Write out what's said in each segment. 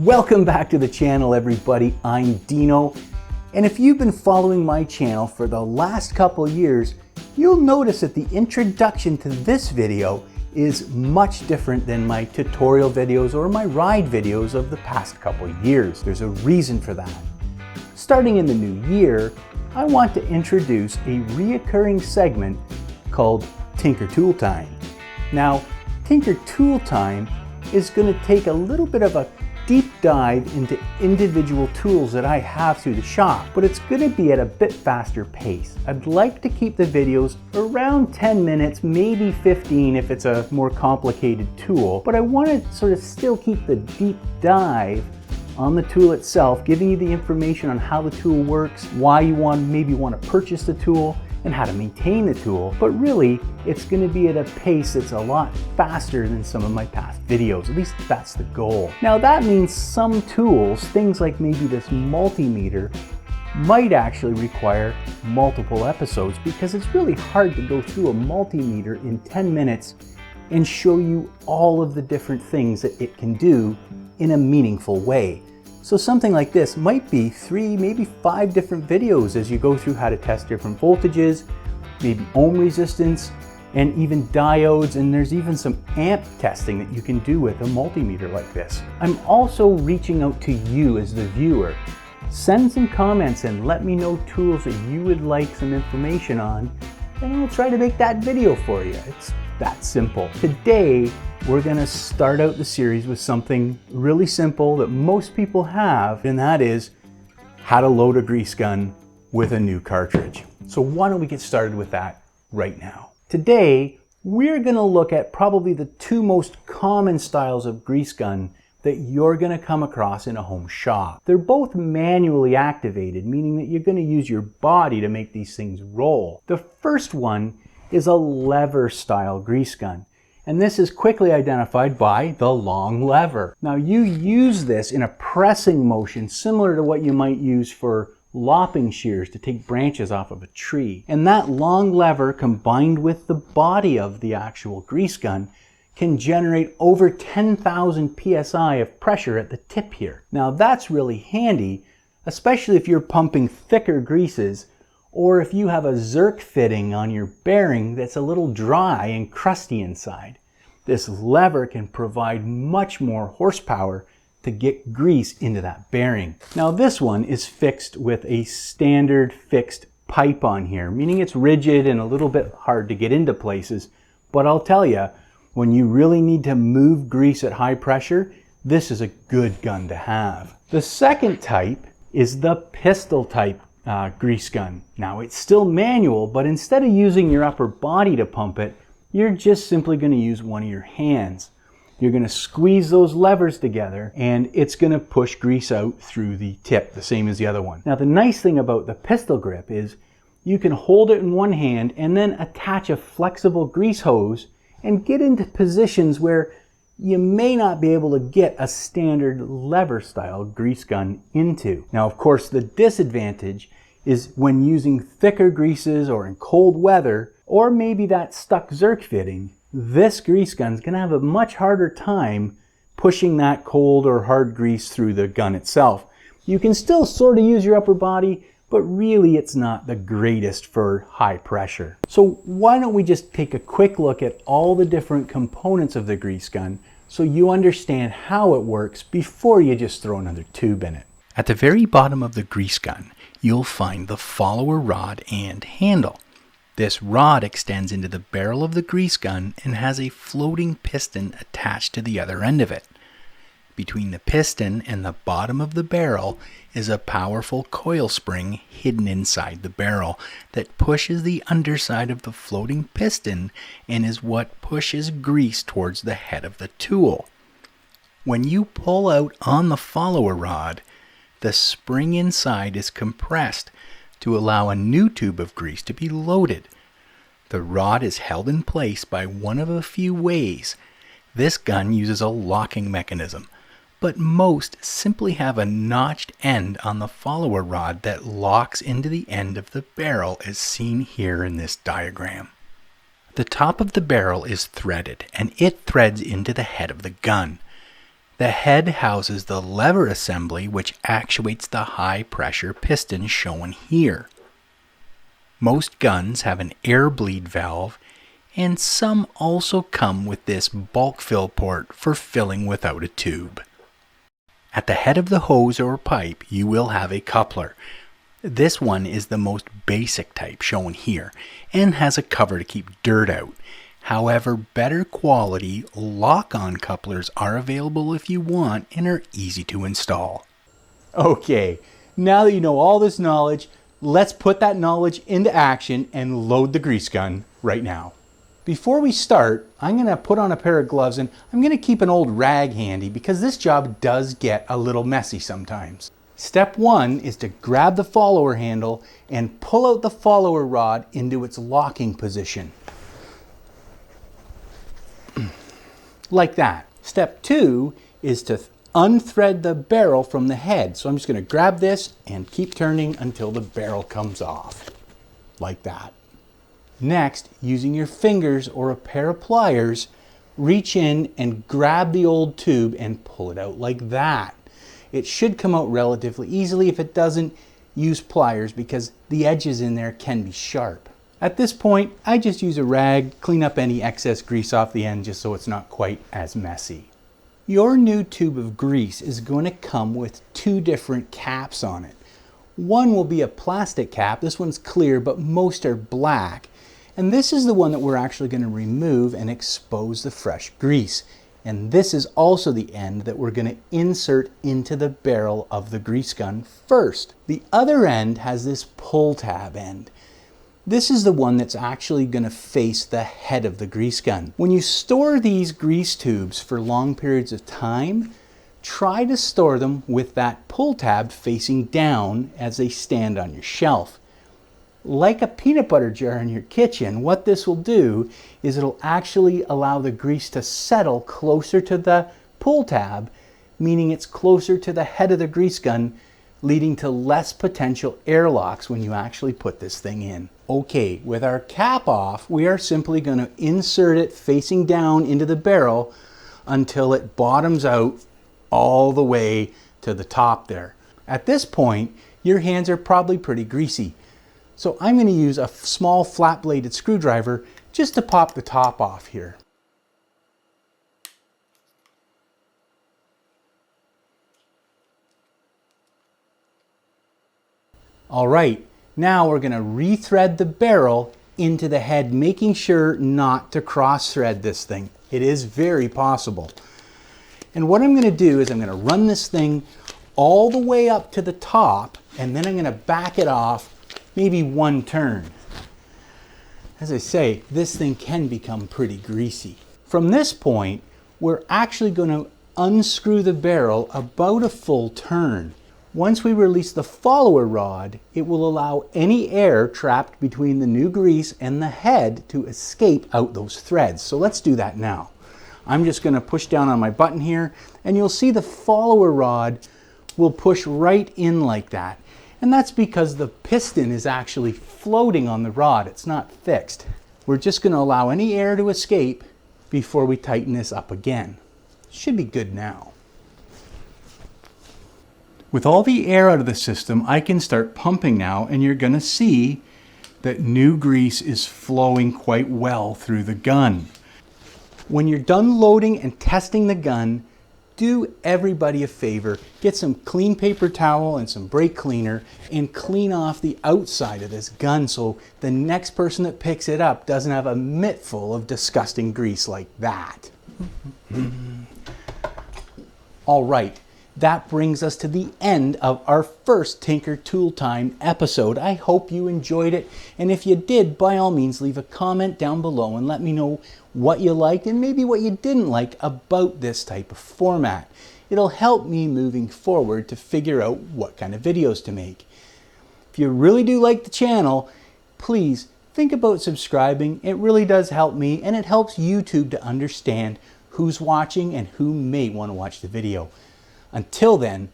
Welcome back to the channel, everybody. I'm Dino, and if you've been following my channel for the last couple years, you'll notice that the introduction to this video is much different than my tutorial videos or my ride videos of the past couple years. There's a reason for that. Starting in the new year, I want to introduce a reoccurring segment called Tinker Tool Time. Now, Tinker Tool Time is going to take a little bit of a deep dive into individual tools that I have through the shop, but it's going to be at a bit faster pace. I'd like to keep the videos around 10 minutes, maybe 15 if it's a more complicated tool, but I want to sort of still keep the deep dive on the tool itself, giving you the information on how the tool works, why you maybe want to purchase the tool, and how to maintain the tool. But really, it's going to be at a pace that's a lot faster than some of my past videos. At least that's the goal. Now that means some tools, things like maybe this multimeter, might actually require multiple episodes because it's really hard to go through a multimeter in 10 minutes and show you all of the different things that it can do in a meaningful way. So something like this might be 3, maybe 5 different videos as you go through how to test different voltages, maybe ohm resistance, and even diodes, and there's even some amp testing that you can do with a multimeter like this. I'm also reaching out to you as the viewer. Send some comments and let me know tools that you would like some information on, and I'll try to make that video for you. It's that simple. Today, we're gonna start out the series with something really simple that most people have, and that is how to load a grease gun with a new cartridge. So why don't we get started with that right now? Today, we're gonna look at probably the 2 most common styles of grease gun that you're gonna come across in a home shop. They're both manually activated, meaning that you're gonna use your body to make these things roll. The first one is a lever style grease gun. And this is quickly identified by the long lever. Now you use this in a pressing motion similar to what you might use for lopping shears to take branches off of a tree. And that long lever combined with the body of the actual grease gun can generate over 10,000 psi of pressure at the tip here. Now that's really handy, especially if you're pumping thicker greases or if you have a Zerk fitting on your bearing that's a little dry and crusty inside. This lever can provide much more horsepower to get grease into that bearing. Now this one is fixed with a standard fixed pipe on here, meaning it's rigid and a little bit hard to get into places, but I'll tell you, when you really need to move grease at high pressure, this is a good gun to have. The second type is the pistol type grease gun. Now it's still manual, but instead of using your upper body to pump it, you're just simply going to use one of your hands. You're going to squeeze those levers together and it's going to push grease out through the tip, the same as the other one. Now the nice thing about the pistol grip is you can hold it in one hand and then attach a flexible grease hose and get into positions where you may not be able to get a standard lever style grease gun into. Now of course the disadvantage is when using thicker greases or in cold weather, or maybe that stuck Zerk fitting, this grease gun is going to have a much harder time pushing that cold or hard grease through the gun itself. You can still sort of use your upper body, but really it's not the greatest for high pressure. So why don't we just take a quick look at all the different components of the grease gun so you understand how it works before you just throw another tube in it. At the very bottom of the grease gun, you'll find the follower rod and handle. This rod extends into the barrel of the grease gun and has a floating piston attached to the other end of it. Between the piston and the bottom of the barrel is a powerful coil spring hidden inside the barrel that pushes the underside of the floating piston and is what pushes grease towards the head of the tool. When you pull out on the follower rod, the spring inside is compressed to allow a new tube of grease to be loaded. The rod is held in place by one of a few ways. This gun uses a locking mechanism, but most simply have a notched end on the follower rod that locks into the end of the barrel as seen here in this diagram. The top of the barrel is threaded and it threads into the head of the gun. The head houses the lever assembly which actuates the high pressure piston shown here. Most guns have an air bleed valve, and some also come with this bulk fill port for filling without a tube. At the head of the hose or pipe you will have a coupler. This one is the most basic type shown here and has a cover to keep dirt out. However, better quality lock-on couplers are available if you want and are easy to install. Okay, now that you know all this knowledge, let's put that knowledge into action and load the grease gun right now. Before we start, I'm going to put on a pair of gloves and I'm going to keep an old rag handy because this job does get a little messy sometimes. Step 1 is to grab the follower handle and pull out the follower rod into its locking position. Like that. Step 2 is to unthread the barrel from the head. So I'm just going to grab this and keep turning until the barrel comes off. Like that. Next, using your fingers or a pair of pliers, reach in and grab the old tube and pull it out like that. It should come out relatively easily. If it doesn't, use pliers because the edges in there can be sharp. At this point, I just use a rag, clean up any excess grease off the end just so it's not quite as messy. Your new tube of grease is going to come with 2 different caps on it. One will be a plastic cap. This one's clear, but most are black. And this is the one that we're actually going to remove and expose the fresh grease. And this is also the end that we're going to insert into the barrel of the grease gun first. The other end has this pull tab end. This is the one that's actually going to face the head of the grease gun. When you store these grease tubes for long periods of time, try to store them with that pull tab facing down as they stand on your shelf. Like a peanut butter jar in your kitchen, what this will do is it'll actually allow the grease to settle closer to the pull tab, meaning it's closer to the head of the grease gun, leading to less potential airlocks when you actually put this thing in. Okay, with our cap off, we are simply going to insert it facing down into the barrel until it bottoms out all the way to the top there. At this point, your hands are probably pretty greasy. So I'm going to use a small flat-bladed screwdriver just to pop the top off here. All right, now we're going to rethread the barrel into the head, making sure not to cross-thread this thing. It is very possible. And what I'm going to do is I'm going to run this thing all the way up to the top, and then I'm going to back it off maybe 1 turn. As I say, this thing can become pretty greasy. From this point, we're actually going to unscrew the barrel about a full turn. Once we release the follower rod, it will allow any air trapped between the new grease and the head to escape out those threads. So let's do that now. I'm just going to push down on my button here, and you'll see the follower rod will push right in like that. And that's because the piston is actually floating on the rod. It's not fixed. We're just going to allow any air to escape before we tighten this up again. Should be good now. With all the air out of the system, I can start pumping now, and you're going to see that new grease is flowing quite well through the gun. When you're done loading and testing the gun, do everybody a favor, get some clean paper towel and some brake cleaner and clean off the outside of this gun so the next person that picks it up doesn't have a mitt full of disgusting grease like that. All right, that brings us to the end of our first Tinker Tool Time episode. I hope you enjoyed it, and if you did, by all means leave a comment down below and let me know what you liked and maybe what you didn't like about this type of format. It'll help me moving forward to figure out what kind of videos to make. If you really do like the channel, please think about subscribing. It really does help me, and it helps YouTube to understand who's watching and who may want to watch the video. Until then,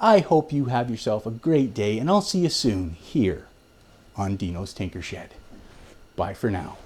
I hope you have yourself a great day, and I'll see you soon here on Dino's Tinker Shed. Bye for now.